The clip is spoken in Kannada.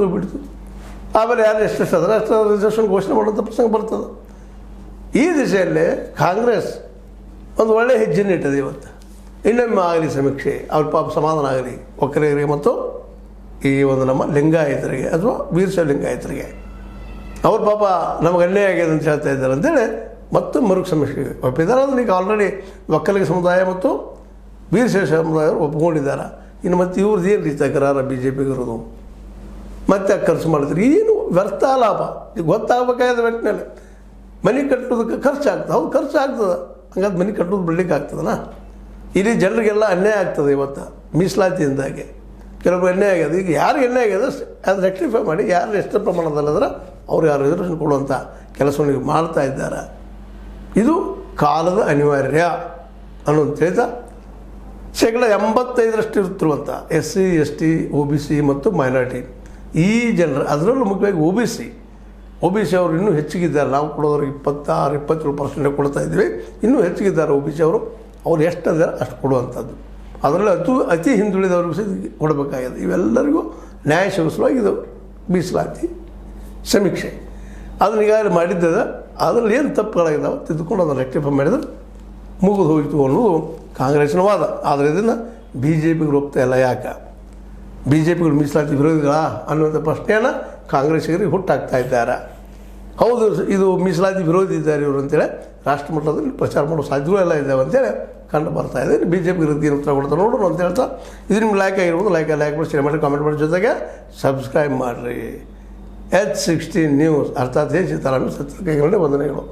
ಬಿಡ್ತು. ಆಮೇಲೆ ಯಾರು ಎಷ್ಟೆಷ್ಟು ಅದರ ಅಷ್ಟು ರಿಸರ್ವೇಷನ್ ಘೋಷಣೆ ಮಾಡುವಂಥ ಪ್ರಸಂಗ ಬರ್ತದೆ. ಈ ದಿಶೆಯಲ್ಲಿ ಕಾಂಗ್ರೆಸ್ ಒಂದು ಒಳ್ಳೆಯ ಹೆಜ್ಜೆನ ಇಟ್ಟದೆ. ಇವತ್ತು ಇನ್ನೊಮ್ಮೆ ಆಗಲಿ ಸಮೀಕ್ಷೆ, ಅವ್ರ ಪಾಪ ಸಮಾಧಾನ ಆಗಲಿ ಒಕ್ಕಲಿಗರಿಗೆ ಮತ್ತು ಈ ಒಂದು ನಮ್ಮ ಲಿಂಗಾಯತರಿಗೆ ಅಥವಾ ವೀರಶೈವ ಲಿಂಗಾಯತರಿಗೆ. ಅವ್ರ ಪಾಪ ನಮಗೆ ಅನ್ಯಾಯ ಆಗಿದೆ ಅಂತ ಹೇಳ್ತಾ ಇದ್ದಾರೆ ಅಂತೇಳಿ ಮತ್ತು ಮರುಗ್ ಸಮೀಕ್ಷೆಗೆ ಒಪ್ಪಿದ್ದಾರೆ. ಅದನ್ನು ಈಗ ಆಲ್ರೆಡಿ ಒಕ್ಕಲಿಗ ಸಮುದಾಯ ಮತ್ತು ವೀರಶೈವ ಸಮುದಾಯವರು ಒಪ್ಕೊಂಡಿದ್ದಾರೆ. ಇನ್ನು ಮತ್ತು ಇವ್ರದ್ದು ಏನು ರೀತಿ ತಕರಾರ ಬಿ ಜೆ ಪಿಗಿರೋದು ಮತ್ತೆ ಖರ್ಚು ಮಾಡಿದ್ರೆ ಏನು ವ್ಯರ್ಥ ಲಾಭ ಈಗ ಗೊತ್ತಾಗಬೇಕಾದ ಒಟ್ಟಿನಲ್ಲಿ ಮನೆ ಕಟ್ಟೋದಕ್ಕೆ ಖರ್ಚಾಗ್ತದೆ. ಹೌದು ಖರ್ಚು ಆಗ್ತದೆ, ಹಂಗಾದ್ರೆ ಮನೆ ಕಟ್ಟೋದು ಬಿಡ್ಲಿಕ್ಕೆ ಆಗ್ತದನಾ? ಇಲ್ಲಿ ಜನರಿಗೆಲ್ಲ ಅನ್ಯಾಯ ಆಗ್ತದೆ. ಇವತ್ತು ಮೀಸಲಾತಿಯಿಂದಾಗಿ ಕೆಲವರು ಅನ್ಯಾಯ ಆಗ್ಯದ. ಈಗ ಯಾರು ಅನ್ಯಾಯ ಆಗ್ಯದ ಅದು ರೆಕ್ಟಿಫೈ ಮಾಡಿ ಯಾರು ಎಷ್ಟು ಪ್ರಮಾಣದಲ್ಲಿದ್ರೆ ಅವ್ರು ಯಾರು ರಿಸರ್ವೇಷನ್ ಕೊಡುವಂಥ ಕೆಲಸವನ್ನು ಮಾಡ್ತಾ ಇದ್ದಾರೆ. ಇದು ಕಾಲದ ಅನಿವಾರ್ಯ ಅನ್ನೋದು ತಿಳಿದ 85% ಇರ್ತಿರುವಂಥ SC ST OBC ಮತ್ತು ಮೈನಾರಿಟಿ ಈ ಜನರು, ಅದರಲ್ಲೂ ಮುಖ್ಯವಾಗಿ OBC ಅವರು ಇನ್ನೂ ಹೆಚ್ಚಿಗಿದ್ದಾರೆ. ನಾವು ಕೊಡೋದ್ರಿಗೆ 26-27% ಕೊಡ್ತಾ ಇದ್ದೀವಿ. ಇನ್ನೂ ಹೆಚ್ಚಿಗಿದ್ದಾರೆ OBC ಅವರು. ಅವ್ರು ಎಷ್ಟು ಅಂದರೆ ಅಷ್ಟು ಕೊಡುವಂಥದ್ದು. ಅದರಲ್ಲಿ ಅತಿ ಹಿಂದುಳಿದವ್ರಿಗೂ ಸಹ ಕೊಡಬೇಕಾಗಿದೆ. ಇವೆಲ್ಲರಿಗೂ ನ್ಯಾಯ ಸಿಗಿಸುವಾಗಿ ಇದು ಮೀಸಲಾತಿ ಸಮೀಕ್ಷೆ ಅದನ್ನ ಈಗಾಗಲೇ ಮಾಡಿದ್ದದ. ಅದರಲ್ಲಿ ಏನು ತಪ್ಪುಗಳಾಗಿದ್ದಾವೆ ತಿದ್ದುಕೊಂಡು ಅದನ್ನು ರೆಕ್ಟಿಫೈ ಮಾಡಿದ್ರೆ ಮುಗಿದು ಹೋಯಿತು ಅನ್ನೋದು ಕಾಂಗ್ರೆಸ್ನ ವಾದ. ಆದರೆ ಇದನ್ನು BJPಗೆ ಒಪ್ತಾ ಇಲ್ಲ. ಯಾಕೆ BJPಗಳು ಮೀಸಲಾತಿ ವಿರೋಧಿಗಳ ಅನ್ನುವಂಥ ಪ್ರಶ್ನೆಯನ್ನು ಕಾಂಗ್ರೆಸ್ಸಿಗರಿಗೆ ಹುಟ್ಟಾಕ್ತಾ ಇದ್ದಾರೆ. ಹೌದು, ಇದು ಮೀಸಲಾತಿ ವಿರೋಧಿ ಇದ್ದಾರೆ ಇವರು ಅಂತೇಳಿ ರಾಷ್ಟ್ರ ಮಟ್ಟದಲ್ಲಿ ಪ್ರಚಾರ ಮಾಡೋ ಸಾಧ್ಯಗಳು ಎಲ್ಲ ಇದ್ದಾವೆ ಅಂತೇಳಿ ಕಂಡು ಬರ್ತಾ ಇದೆ. BJP ವಿರೋಧಿ ಉತ್ತರ ಕೊಡ್ತಾರೆ ನೋಡೋಣ ಅಂತ ಹೇಳ್ತಾ, ಇದು ನಿಮ್ಗೆ ಲೈಕ್ ಆಗಿರ್ಬೋದು. ಲೈಕ್ ಮಾಡಿ, ಶೇರ್ ಮಾಡಿ, ಕಾಮೆಂಟ್ ಮಾಡಿ, ಜೊತೆಗೆ ಸಬ್ಸ್ಕ್ರೈಬ್ ಮಾಡಿರಿ. H16 ನ್ಯೂಸ್ ಅರ್ಥಾತ್ ಸೀತಾರಾಮನ್ ಸತ್ಯ ಕೈಗೊಂಡೆ ವಂದನೆಗಳು.